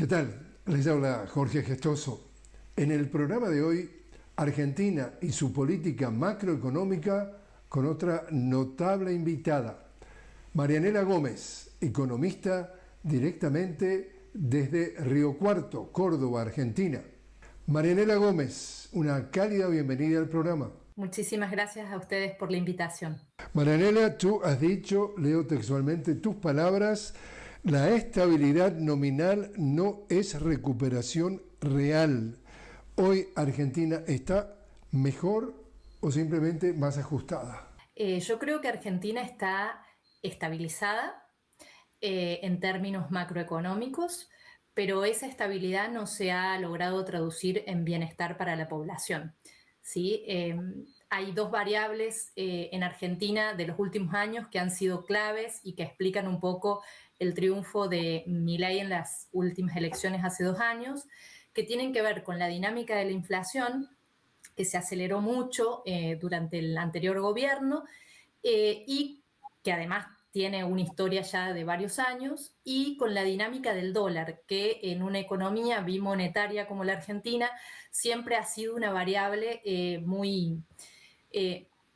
¿Qué tal? Les habla Jorge Gestoso. En el programa de hoy, Argentina y su política macroeconómica con otra notable invitada, Marianela Gómez, economista directamente desde Río Cuarto, Córdoba, Argentina. Marianela Gómez, una cálida bienvenida al programa. Muchísimas gracias a ustedes por la invitación. Marianela, tú has dicho, leo textualmente tus palabras, la estabilidad nominal no es recuperación real. Hoy Argentina está mejor o simplemente más ajustada. Yo creo que Argentina está estabilizada en términos macroeconómicos, pero esa estabilidad no se ha logrado traducir en bienestar para la población. ¿Sí? Hay dos variables en Argentina de los últimos años que han sido claves y que explican un poco el triunfo de Milei en las últimas elecciones hace 2 años, que tienen que ver con la dinámica de la inflación, que se aceleró mucho durante el anterior gobierno y que además tiene una historia ya de varios años, y con la dinámica del dólar, que en una economía bimonetaria como la Argentina siempre ha sido una variable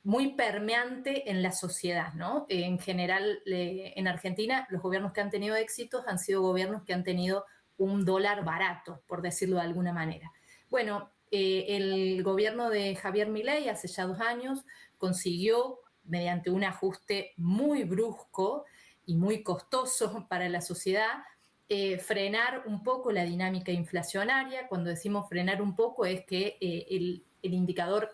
muy permeante en la sociedad, ¿no? En general, en Argentina, los gobiernos que han tenido éxitos han sido gobiernos que han tenido un dólar barato, por decirlo de alguna manera. Bueno, el gobierno de Javier Milei hace ya 2 años consiguió, mediante un ajuste muy brusco y muy costoso para la sociedad, frenar un poco la dinámica inflacionaria. Cuando decimos frenar un poco es que el indicador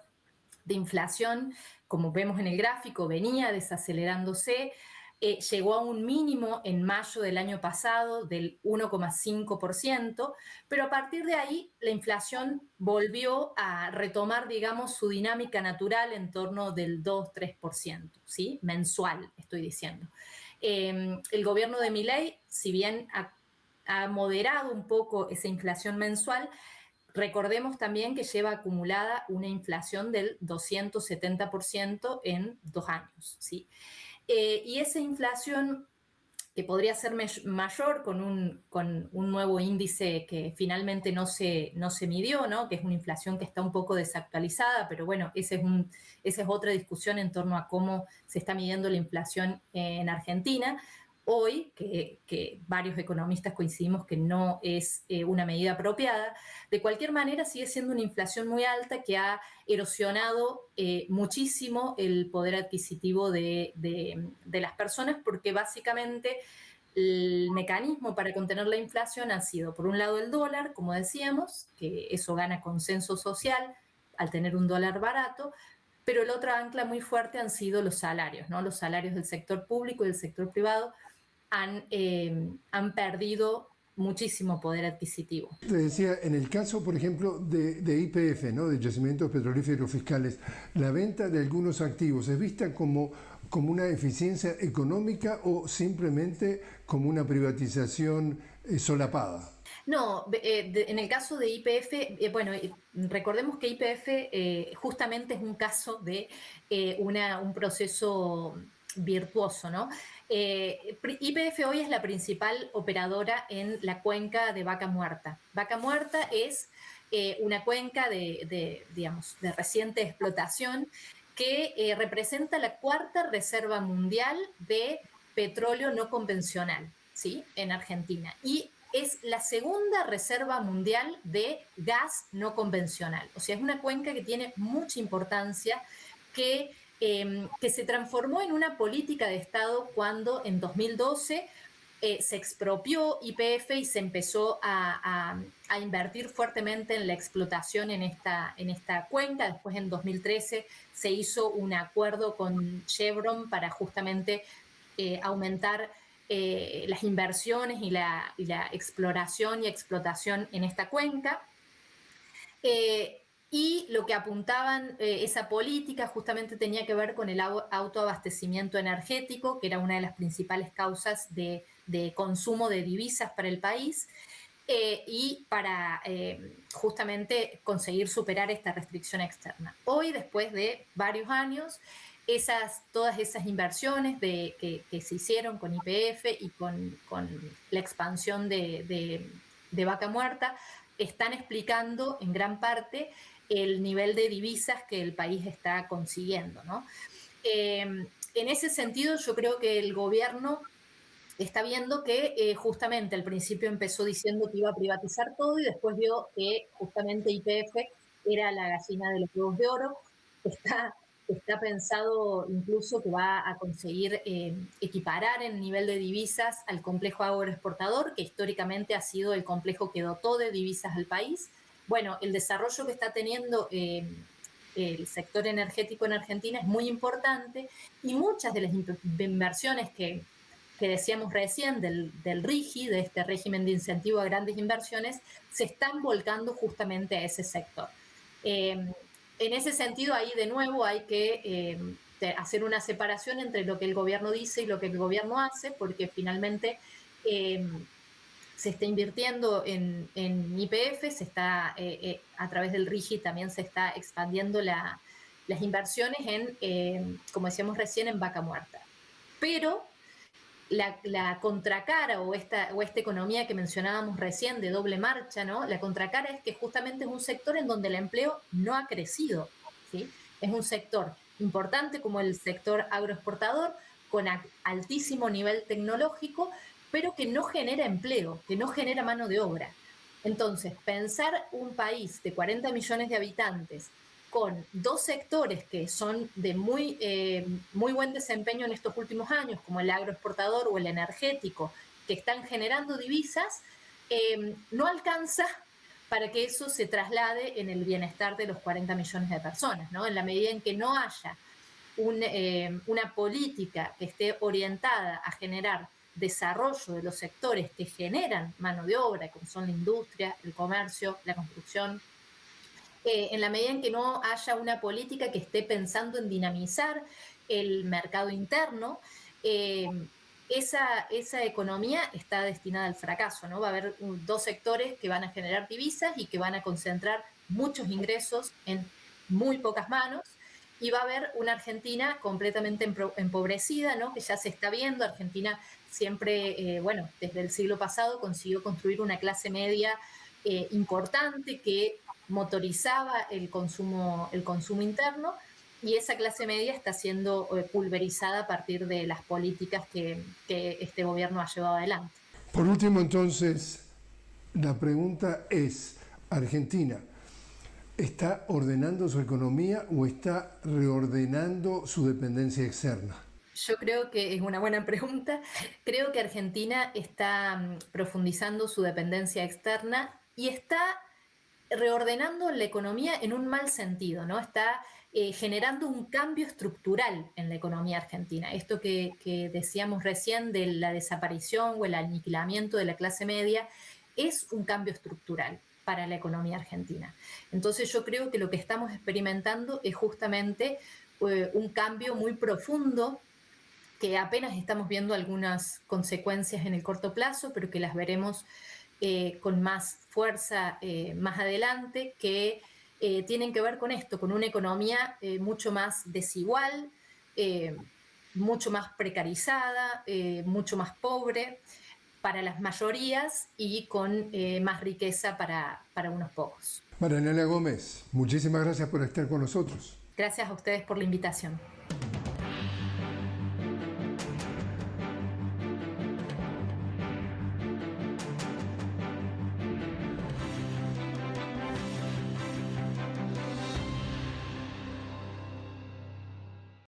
de inflación, como vemos en el gráfico, venía desacelerándose, llegó a un mínimo en mayo del año pasado del 1,5%, pero a partir de ahí la inflación volvió a retomar, digamos, su dinámica natural en torno del 2-3%, ¿sí? Mensual, estoy diciendo. El gobierno de Milei, si bien ha moderado un poco esa inflación mensual, recordemos también que lleva acumulada una inflación del 270% en 2 años, ¿sí? Y esa inflación, que podría ser mayor con un nuevo índice que finalmente no se midió, ¿no? Que es una inflación que está un poco desactualizada, pero bueno, esa es otra discusión en torno a cómo se está midiendo la inflación en Argentina. Hoy, que varios economistas coincidimos que no es una medida apropiada, de cualquier manera sigue siendo una inflación muy alta que ha erosionado muchísimo el poder adquisitivo de las personas, porque básicamente el mecanismo para contener la inflación ha sido, por un lado, el dólar, como decíamos, que eso gana consenso social al tener un dólar barato, pero el otro ancla muy fuerte han sido los salarios, ¿no? Los salarios del sector público y del sector privado han perdido muchísimo poder adquisitivo. Te decía, en el caso, por ejemplo, de YPF, ¿no? De Yacimientos Petrolíferos Fiscales, la venta de algunos activos es vista como una eficiencia económica o simplemente como una privatización solapada. No, en el caso de YPF, bueno, recordemos que YPF justamente es un caso de un proceso virtuoso, ¿no? YPF hoy es la principal operadora en la cuenca de Vaca Muerta. Vaca Muerta es una cuenca digamos, de reciente explotación que representa la cuarta reserva mundial de petróleo no convencional, ¿sí? En Argentina. Y es la segunda reserva mundial de gas no convencional. O sea, es una cuenca que tiene mucha importancia, que se transformó en una política de Estado cuando en 2012 se expropió YPF y se empezó a invertir fuertemente en la explotación en esta cuenca. Después, en 2013, se hizo un acuerdo con Chevron para justamente aumentar las inversiones y la exploración y explotación en esta cuenca. Y lo que apuntaban esa política justamente tenía que ver con el autoabastecimiento energético, que era una de las principales causas de consumo de divisas para el país, y para justamente conseguir superar esta restricción externa. Hoy, después de varios años, todas esas inversiones que se hicieron con YPF y con la expansión de de Vaca Muerta están explicando en gran parte el nivel de divisas que el país está consiguiendo, ¿no? En ese sentido, yo creo que el gobierno está viendo que justamente al principio empezó diciendo que iba a privatizar todo y después vio que justamente YPF era la gallina de los huevos de oro. Está pensado incluso que va a conseguir equiparar el nivel de divisas al complejo agroexportador, que históricamente ha sido el complejo que dotó de divisas al país. Bueno, el desarrollo que está teniendo el sector energético en Argentina es muy importante y muchas de las inversiones que decíamos recién del RIGI, de este régimen de incentivo a grandes inversiones, se están volcando justamente a ese sector. En ese sentido, ahí de nuevo hay que hacer una separación entre lo que el gobierno dice y lo que el gobierno hace, porque finalmente se está invirtiendo en YPF, se está, a través del RIGI también se está expandiendo las inversiones en, como decíamos recién, en Vaca Muerta. Pero la contracara o esta economía que mencionábamos recién de doble marcha, ¿no? La contracara es que justamente es un sector en donde el empleo no ha crecido, ¿sí? Es un sector importante como el sector agroexportador, con altísimo nivel tecnológico, pero que no genera empleo, que no genera mano de obra. Entonces, pensar un país de 40 millones de habitantes con dos sectores que son de muy buen desempeño en estos últimos años, como el agroexportador o el energético, que están generando divisas, no alcanza para que eso se traslade en el bienestar de los 40 millones de personas, ¿no? En la medida en que no haya una política que esté orientada a generar desarrollo de los sectores que generan mano de obra, como son la industria, el comercio, la construcción, en la medida en que no haya una política que esté pensando en dinamizar el mercado interno, esa economía está destinada al fracaso, ¿no? Va a haber dos sectores que van a generar divisas y que van a concentrar muchos ingresos en muy pocas manos, y va a haber una Argentina completamente empobrecida, ¿no? Que ya se está viendo. Argentina siempre, desde el siglo pasado consiguió construir una clase media importante que motorizaba el consumo interno, y esa clase media está siendo pulverizada a partir de las políticas que este gobierno ha llevado adelante. Por último, entonces, la pregunta es, ¿Argentina está ordenando su economía o está reordenando su dependencia externa? Yo creo que es una buena pregunta. Creo que Argentina está profundizando su dependencia externa y está reordenando la economía en un mal sentido, ¿no? Está generando un cambio estructural en la economía argentina. Esto que decíamos recién de la desaparición o el aniquilamiento de la clase media es un cambio estructural para la economía argentina. Entonces yo creo que lo que estamos experimentando es justamente un cambio muy profundo, que apenas estamos viendo algunas consecuencias en el corto plazo, pero que las veremos con más fuerza más adelante, que tienen que ver con esto, con una economía mucho más desigual, mucho más precarizada, mucho más pobre para las mayorías y con más riqueza para unos pocos. Marianela Gómez, muchísimas gracias por estar con nosotros. Gracias a ustedes por la invitación.